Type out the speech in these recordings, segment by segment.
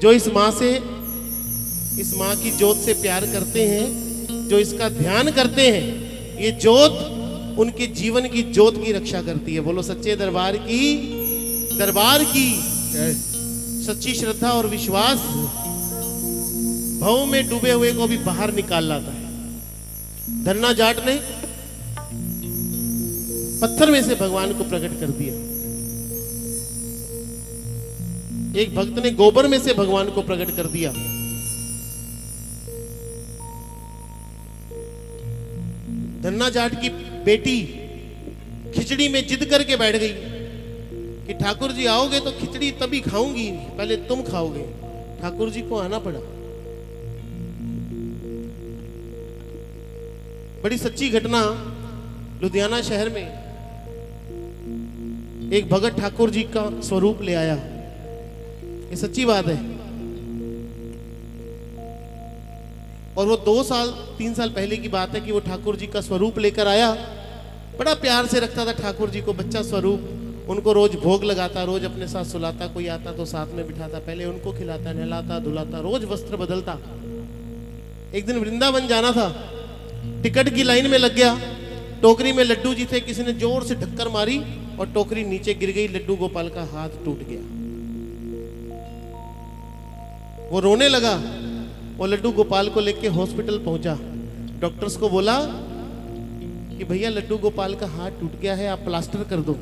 जो इस माँ से, इस माँ की जोत से प्यार करते हैं, जो इसका ध्यान करते हैं, ये जोत उनके जीवन की जोत की रक्षा करती है। बोलो सच्चे दरबार की, दरबार की। सच्ची श्रद्धा और विश्वास भव में डूबे हुए को भी बाहर निकाल लाता है। धन्ना जाट ने पत्थर में से भगवान को प्रकट कर दिया। एक भक्त ने गोबर में से भगवान को प्रकट कर दिया। धन्ना जाट की बेटी खिचड़ी में जिद करके बैठ गई कि ठाकुर जी आओगे तो खिचड़ी तभी खाऊंगी, पहले तुम खाओगे। ठाकुर जी को आना पड़ा। बड़ी सच्ची घटना, लुधियाना शहर में एक भगत ठाकुर जी का स्वरूप ले आया। ये सच्ची बात है। और वो 2 साल 3 साल पहले की बात है कि वो ठाकुर जी का स्वरूप लेकर आया। बड़ा प्यार से रखता था ठाकुर जी को, बच्चा स्वरूप। उनको रोज भोग लगाता, रोज अपने साथ सुलाता, कोई आता तो साथ में बिठाता, पहले उनको खिलाता, नहलाता, धुलाता, रोज वस्त्र बदलता। एक दिन वृंदावन जाना था, टिकट की लाइन में लग गया। टोकरी में लड्डू जी थे, किसी ने जोर से ढक्कर मारी और टोकरी नीचे गिर गई। लड्डू गोपाल का हाथ टूट गया। वो रोने लगा। वो लड्डू गोपाल को लेके हॉस्पिटल पहुंचा। डॉक्टर्स को बोला कि भैया लड्डू गोपाल का हाथ टूट गया है, आप प्लास्टर कर दो।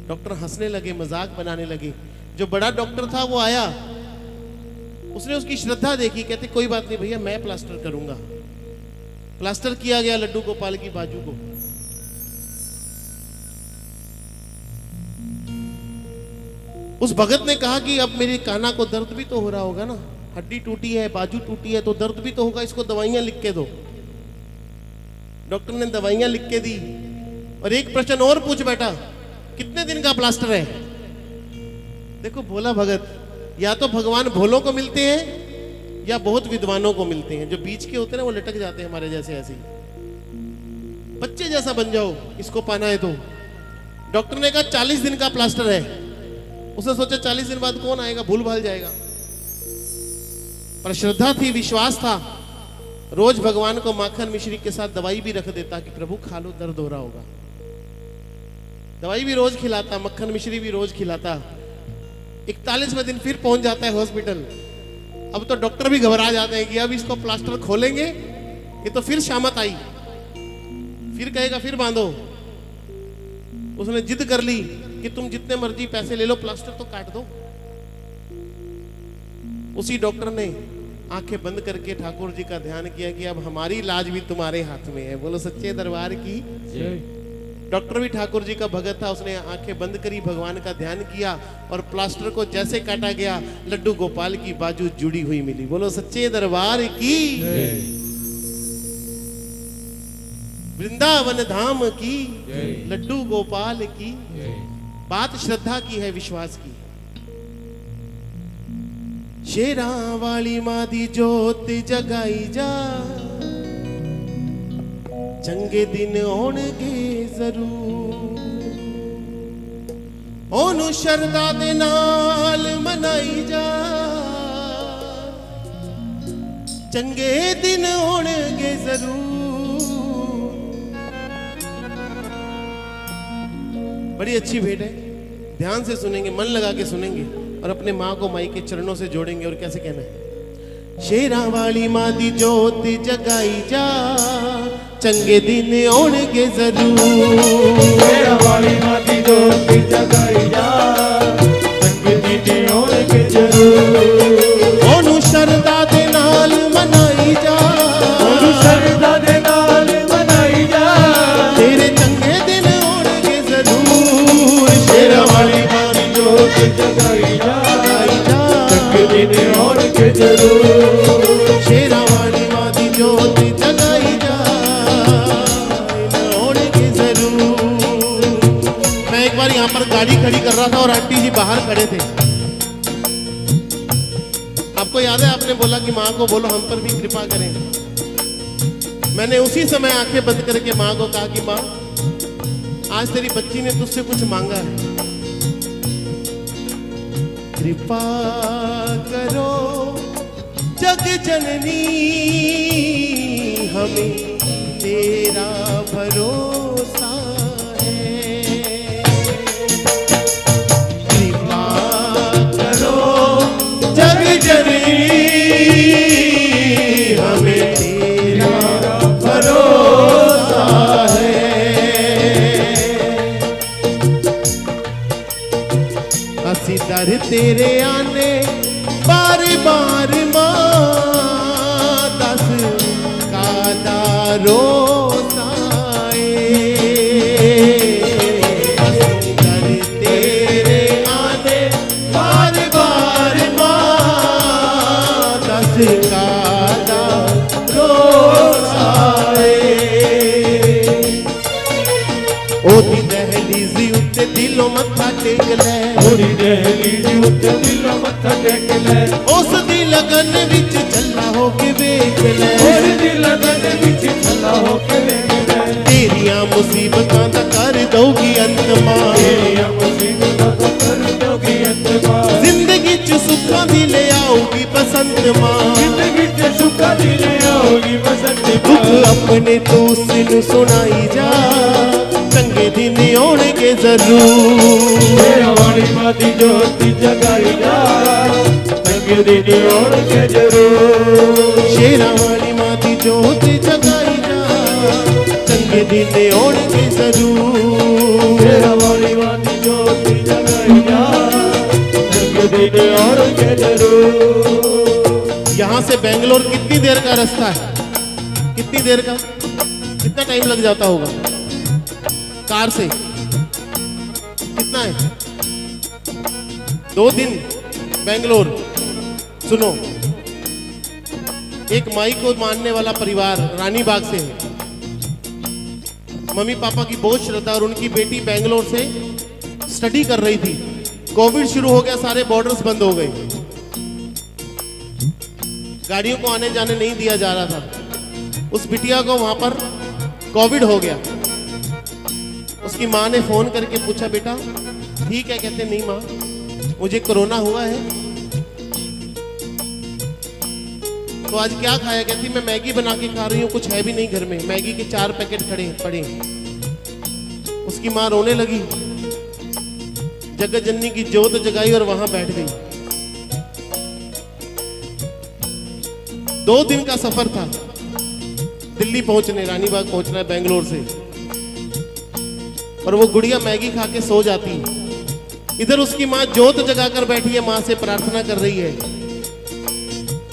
डॉक्टर हंसने लगे, मजाक बनाने लगे। जो बड़ा डॉक्टर था वो आया, उसने उसकी श्रद्धा देखी, कहते कोई बात नहीं भैया, मैं प्लास्टर करूंगा। प्लास्टर किया गया लड्डू गोपाल की बाजू को। उस भगत ने कहा कि अब मेरे काना को दर्द भी तो हो रहा होगा ना, हड्डी टूटी है, बाजू टूटी है, तो दर्द भी तो होगा, इसको दवाइयां लिख के दो। डॉक्टर ने दवाइयां लिख के दी और एक प्रश्न और पूछ बैठा, कितने दिन का प्लास्टर है? देखो भोला भगत, या तो भगवान भोलों को मिलते हैं या बहुत विद्वानों को मिलते हैं। जो बीच के होते हैं ना वो लटक जाते हैं हमारे जैसे। ऐसे ही बच्चे जैसा बन जाओ, इसको पाना है तो। डॉक्टर ने कहा 40 दिन का प्लास्टर है। उसने सोचा 40 दिन बाद कौन आएगा, भूल भाल जाएगा। पर श्रद्धा थी, विश्वास था। रोज भगवान को माखन मिश्री के साथ दवाई भी रख देता कि प्रभु खा लो, दर्द हो रहा होगा। दवाई भी रोज खिलाता, मक्खन मिश्री भी रोज खिलाता। 41वें दिन फिर पहुंच जाता है हॉस्पिटल। अब तो डॉक्टर भी घबरा जाते हैं कि अब इसको प्लास्टर खोलेंगे, ये तो फिर शामत आई, फिर कहेगा फिर बांधो। उसने जिद कर ली कि तुम जितने मर्जी पैसे ले लो, प्लास्टर तो काट दो। उसी डॉक्टर ने आंखें बंद करके ठाकुर जी का ध्यान किया कि अब हमारी इलाज भी तुम्हारे हाथ में है। बोलो सच्चे दरबार की। डॉक्टर भी ठाकुर जी का भगत था। उसने आंखें बंद करी, भगवान का ध्यान किया और प्लास्टर को जैसे काटा गया, लड्डू गोपाल की बाजू जुड़ी हुई मिली। बोलो सच्चे दरबार की। वृंदावन धाम की, लड्डू गोपाल की। बात श्रद्धा की है, विश्वास की। शेरा वाली मादी जोत जगाई जा, चंगे दिन होणगे जरूर। ओनू शरदा दे नाल मनाई जा, चंगे दिन होणगे जरूर। बड़ी अच्छी भेंट है, ध्यान से सुनेंगे, मन लगा के सुनेंगे और अपने माँ को माई के चरणों से जोड़ेंगे। और कैसे कहना है? शेरा वाली माँ दी जोत जगाई जा, चंगे दिन आउणगे जरूर। शेरा वाली माँ दी जोत जगाई जा, चंगे दिन आउणगे जरूर। ओनू शरदा दे नाल मनाई जा, ओनू शरदा दे नाल मनाई जा, तेरे चंगे दिन आउणगे जरूर। शेरा वाली माँ दी जोत जगाई जा, चंगे दिन आउणगे जरूर। शेरा वाली माँ दी जोत जगाई जा, आउणगे जरूर। मैं एक बार यहाँ पर गाड़ी खड़ी कर रहा था और आंटी जी बाहर खड़े थे। आपको याद है, आपने बोला कि माँ को बोलो हम पर भी कृपा करें। मैंने उसी समय आंखें बंद करके माँ को कहा कि माँ, आज तेरी बच्ची ने तुझसे कुछ मांगा है। कृपा करो जग जननी, हमें तेरा भरोसा है। कृपा करो जग जननी, हमें तेरा भरोसा है। हंसी दर तेरे आने बार बार माँ, दस का रोता हंसी दर तेरे आने बार बार माँ, दस का रोता ओदी दहलीज़ी उत्ते दिलों मत्था टेक ले, ओदी दहलीज़ी उत्ते दिलों मत्था टेक ले, उस दी लगन विच झल्ला हो के वेख ले, उस दी लगन विच झल्ला हो के वेख ले। तेरियां मुसीबतां दा कर दोगी अंत मां, तेरियां मुसीबतां दा कर दोगी अंत मां, जिंदगी च सुखां दी ले आओगी बसंत मां, जिंदगी च सुखां दी ले आओगी बसंत मां। दुख अपने तू सिन सुनाई जा, चंगे दिन आउणगे जरूर। शेरा वाली मां दी जोती जगाई जा, चंगे दिन आउणगे जरूर। शेरा वाली मां दी जोती जगाई जा, चंगे दिन आउणगे जरूर। शेरा वाली मां दी जोती जगाई जा, चंगे दिन आउणगे जरूर। यहाँ से बेंगलोर कितनी देर का रास्ता है? कितनी देर का? कितना टाइम लग जाता होगा कार से? कितना है? 2 दिन बेंगलोर। सुनो, एक माई को मानने वाला परिवार रानी बाग से है। मम्मी पापा की बहुत श्रद्धा, और उनकी बेटी बेंगलोर से स्टडी कर रही थी। कोविड शुरू हो गया, सारे बॉर्डर्स बंद हो गए, गाड़ियों को आने जाने नहीं दिया जा रहा था। उस बिटिया को वहां पर कोविड हो गया। उसकी माँ ने फोन करके पूछा, बेटा ठीक है? कहते नहीं माँ, मुझे कोरोना हुआ है। तो आज क्या खाया? कहती मैं मैगी बना के खा रही हूँ, कुछ है भी नहीं घर में। मैगी के 4 पैकेट पड़े। उसकी माँ रोने लगी, जगत जननी की जोत जगाई और वहां बैठ गई। 2 दिन का सफर था, दिल्ली पहुंचने, रानीबाग पहुंचना है बेंगलोर से। और वो गुड़िया मैगी खा के सो जाती है। इधर उसकी माँ जोत जगाकर बैठी है, माँ से प्रार्थना कर रही है,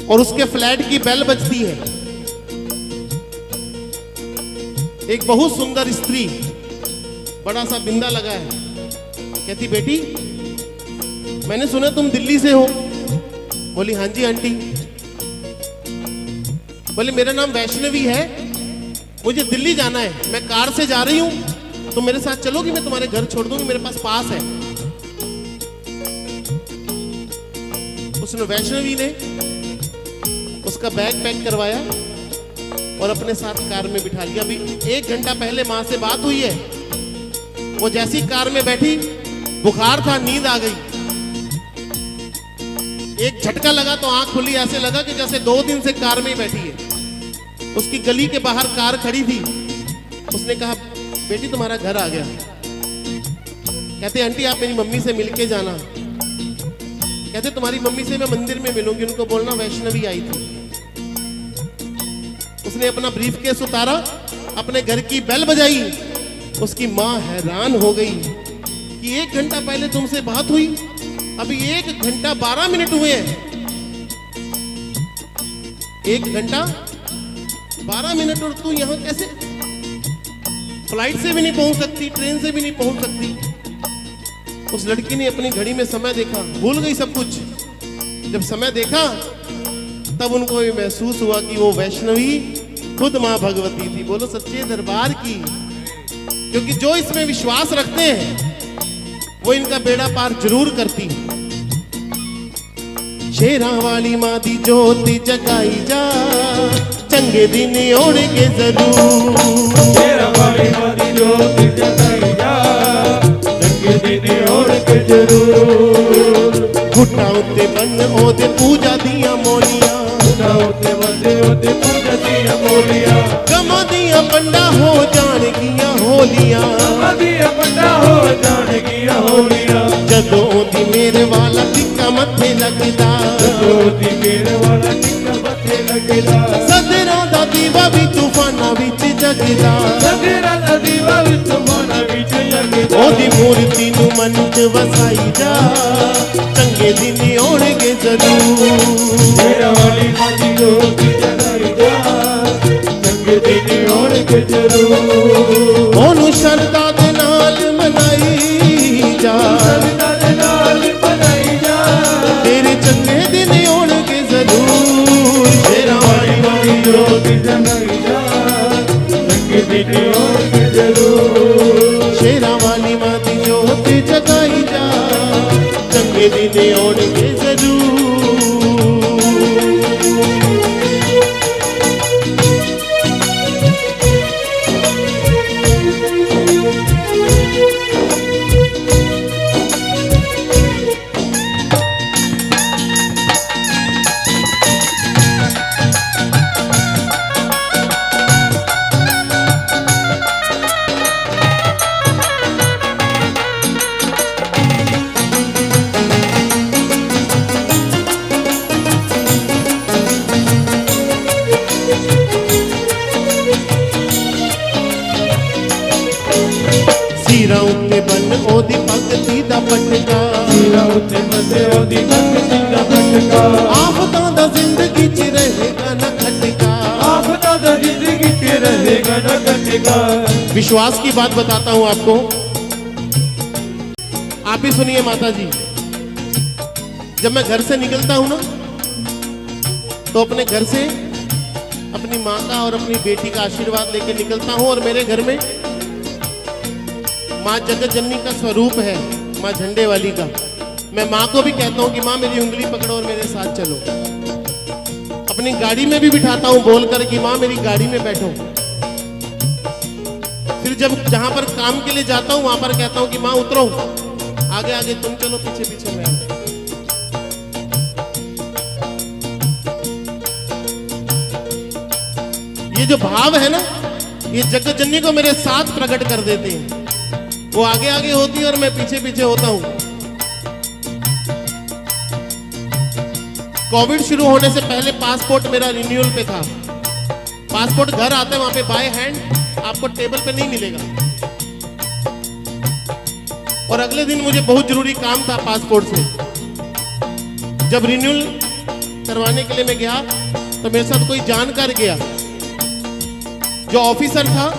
और उसके फ्लैट की बेल बजती है। एक बहुत सुंदर स्त्री, बड़ा सा बिंदा लगा है, कहती बेटी मैंने सुना तुम दिल्ली से हो। बोली हाँ जी आंटी। बोले मेरा नाम वैष्णवी है, मुझे दिल्ली जाना है, मैं कार से जा रही हूं, तुम मेरे साथ चलोगी? मैं तुम्हारे घर छोड़ दूंगी, मेरे पास है। उसने, वैष्णवी ने उसका बैग पैक करवाया और अपने साथ कार में बिठा लिया। अभी 1 घंटा पहले माँ से बात हुई है। वो जैसी कार में बैठी, बुखार था, नींद आ गई। एक झटका लगा तो आंख खुली, ऐसे लगा कि जैसे 2 दिन से कार में ही बैठी है। उसकी गली के बाहर कार खड़ी थी। उसने कहा बेटी तुम्हारा घर आ गया। कहते आंटी आप मेरी मम्मी से मिलके जाना। कहते तुम्हारी मम्मी से मैं मंदिर में मिलूंगी, उनको बोलना वैष्णवी आई थी। उसने अपना ब्रीफकेस उतारा, अपने घर की बेल बजाई। उसकी माँ हैरान हो गई कि 1 घंटा पहले तुमसे बात हुई, अभी 1 घंटा 12 मिनट हुए हैं। 1 घंटा 12 मिनट और तू यहां कैसे? फ्लाइट से भी नहीं पहुंच सकती, ट्रेन से भी नहीं पहुंच सकती। उस लड़की ने अपनी घड़ी में समय देखा, भूल गई सब कुछ। जब समय देखा तब उनको भी महसूस हुआ कि वो वैष्णवी खुद मां भगवती थी। बोलो सच्चे दरबार की। क्योंकि जो इसमें विश्वास रखते हैं वो इनका बेड़ा पार जरूर करती। शेरा वाली माँ दी ज्योति जगाई जा, चंगे दिन आउणगे जरूर। शेरा वाली माँ दी ज्योति जगाई जा, चंगे दिन आउणगे जरूर। घुटा उत्ते बन ओदे पूजा दिया मोलियां उठे बंदे ओदे पूजा दिया मोलियां गमा दिया पंडा हो जान गिया होलियां दिया बंदा हो जान गिया होलियां जदों दी मेरे वाला टिक्का मथे लगदा दी मेरे वाला टिक्का मथे लगदा सदरा दा दीवा भी तूफाना विच जगदा सदरा दा दीवा भी तूफाना विच जगदा ओदी मूर्ति नू मन च वसाई जा चंगे दिन आउणगे जरूर मेरा वाली माजी जोत जगाई जा चंगे दिन आउणगे जरूर ओनू शरदा दे नाल मनाई जा सदा दे नाल बनाई जा तेरे चंगे दिन आउणगे जरूर शेरा वाली वाली जोत जगाई जा चंगे दिन आउणगे जरूर शेरा वाली मां दी जोत जगाई जा चंगे दिन आउणगे जरूर सिरा उत्ते बन ओदी भगती दा पटका सिरा उत्ते बंदे ओदी भगती दा पटका आफतां दा जिंदगी च रहेगा न खटका आफता दा जिंदगी च रहेगा न खटका विश्वास की बात बताता हूं आपको आप ही सुनिए माता जी जब मैं घर से निकलता हूं ना तो अपने घर से अपनी माँ का और अपनी बेटी का आशीर्वाद लेके निकलता हूं और मेरे घर में माँ जगत जननी का स्वरूप है माँ झंडे वाली का मैं माँ को भी कहता हूँ कि माँ मेरी उंगली पकड़ो और मेरे साथ चलो अपनी गाड़ी में भी बिठाता हूँ बोलकर कि माँ मेरी गाड़ी में बैठो फिर जब जहां पर काम के लिए जाता हूँ वहां पर कहता हूँ कि माँ उतरो आगे आगे तुम चलो पीछे पीछे मैं ये जो भाव है ना ये जगत जननी को मेरे साथ प्रकट कर देते हैं वो आगे आगे होती है और मैं पीछे पीछे होता हूं कोविड शुरू होने से पहले पासपोर्ट मेरा रिन्यूअल पे था पासपोर्ट घर आते वहां पे बाय हैंड आपको टेबल पे नहीं मिलेगा और अगले दिन मुझे बहुत जरूरी काम था पासपोर्ट से जब रिन्यूअल करवाने के लिए मैं गया तो मेरे साथ कोई जानकार गया जो ऑफिसर था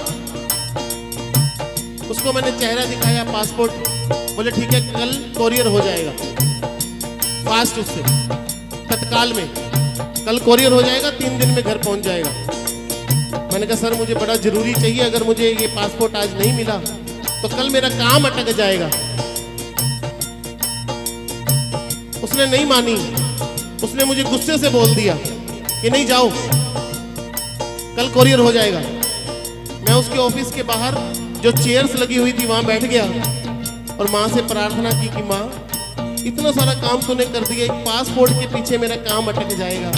उसको मैंने चेहरा दिखाया पासपोर्ट बोले ठीक है कल कोरियर हो जाएगा फास्ट उससे तत्काल में कल कोरियर हो जाएगा 3 दिन में घर पहुंच जाएगा मैंने कहा सर मुझे बड़ा जरूरी चाहिए अगर मुझे ये पासपोर्ट आज नहीं मिला तो कल मेरा काम अटक जाएगा उसने नहीं मानी उसने मुझे गुस्से से बोल दिया कि नहीं जाओ कल कोरियर हो जाएगा मैं उसके ऑफिस के बाहर जो चेयर्स लगी हुई थी वहां बैठ गया और माँ से प्रार्थना की कि माँ इतना सारा काम तूने कर दिया एक पासपोर्ट के पीछे मेरा काम अटक जाएगा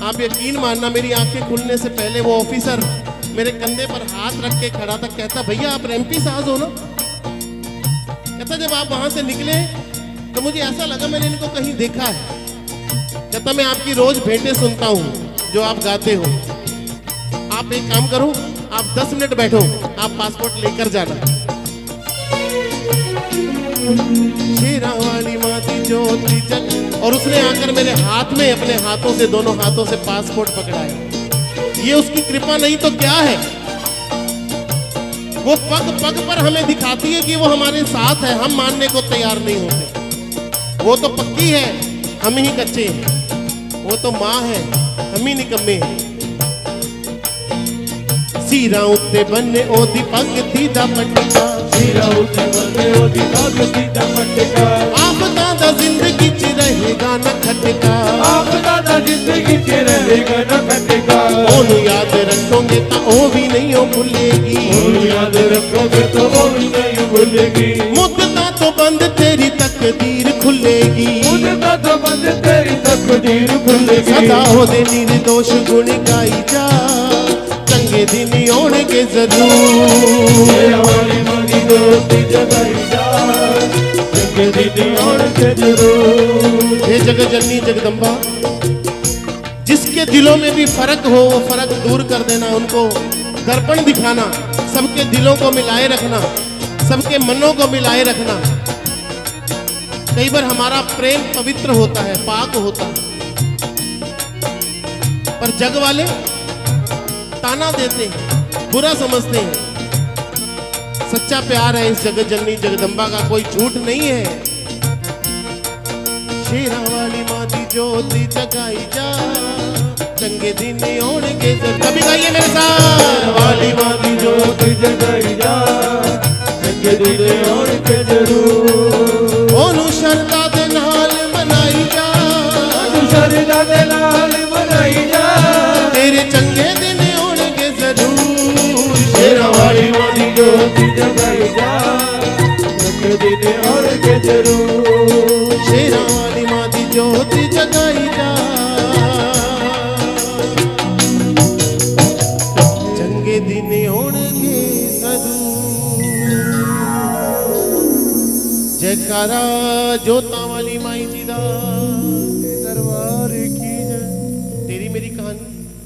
आप यकीन मानना मेरी आंखें खुलने से पहले वो ऑफिसर मेरे कंधे पर हाथ रख के खड़ा था कहता भैया आप एमपी साहब हो ना कहता जब आप वहां से निकले तो मुझे ऐसा लगा मैंने इनको कहीं देखा है कहता मैं आपकी रोज भेंटें सुनता हूँ जो आप गाते हो आप एक काम करो आप 10 मिनट बैठो आप पासपोर्ट लेकर जाना शेरा वाली माती ज्योति जग और उसने आकर मेरे हाथ में अपने हाथों से दोनों हाथों से पासपोर्ट पकड़ाया ये उसकी कृपा नहीं तो क्या है वो पग पग पर हमें दिखाती है कि वो हमारे साथ है हम मानने को तैयार नहीं होते वो तो पक्की है हम ही कच्चे हैं वो तो माँ है हम ही निकम्मे हैं सीरा उत्ते बन्ने ओदी भगती दा पटका सिरा उत्ते बंदे ओदी भगती दा पटका आपदा दा जिंदगी च रहेगा न खटका आपदा दा जिंदगी च रहेगा न खटका ओनू याद रखोगे ता ओ भी नहीं ओ भूलेगी याद रखोगे तो वो भी नहीं भूलेगी मुद्दता तो बंद तेरी तकदीर ना समझ तेरी तकदीर खुल सदा गई। होदे निर्दोष गुण गाई जा, चंगे दिन आउणगे जरूर। शेरा वाली मां दी जोत जगाई जा, चंगे दिन आउणगे जरूर। हे जग जननी जगदम्बा, जिसके दिलों में भी फर्क हो वो फर्क दूर कर देना, उनको दर्पण दिखाना, सबके दिलों को मिलाए रखना, सबके मनों को मिलाए रखना। कई बार हमारा प्रेम पवित्र होता है, पाक होता है, पर जग वाले ताना देते हैं, बुरा समझते हैं। सच्चा प्यार है इस जगत जननी जगदम्बा का, कोई झूठ नहीं है। शेरा वाली मां दी ज्योति जगाई जा, चंगे दिन आउणगे जरूर। कभी गाइए मेरे साथ। वाली मां दी जोत जगाई जा, चंगे दिन आउणगे जरूर। ओनू शरदा दे नाल मनाई जा, शरदा दे नाल मनाई जा, तेरे चंगे दिन आउणगे जरूर। शेरा वाली मां दी जोत जगाई जा, चंगे दिन आउणगे जरूर। शेरा वाली मां दी ज्योति जगाई जा, चंगे दिन आउणगे जरूर। जयकारा जोतां वाली माई जी दा।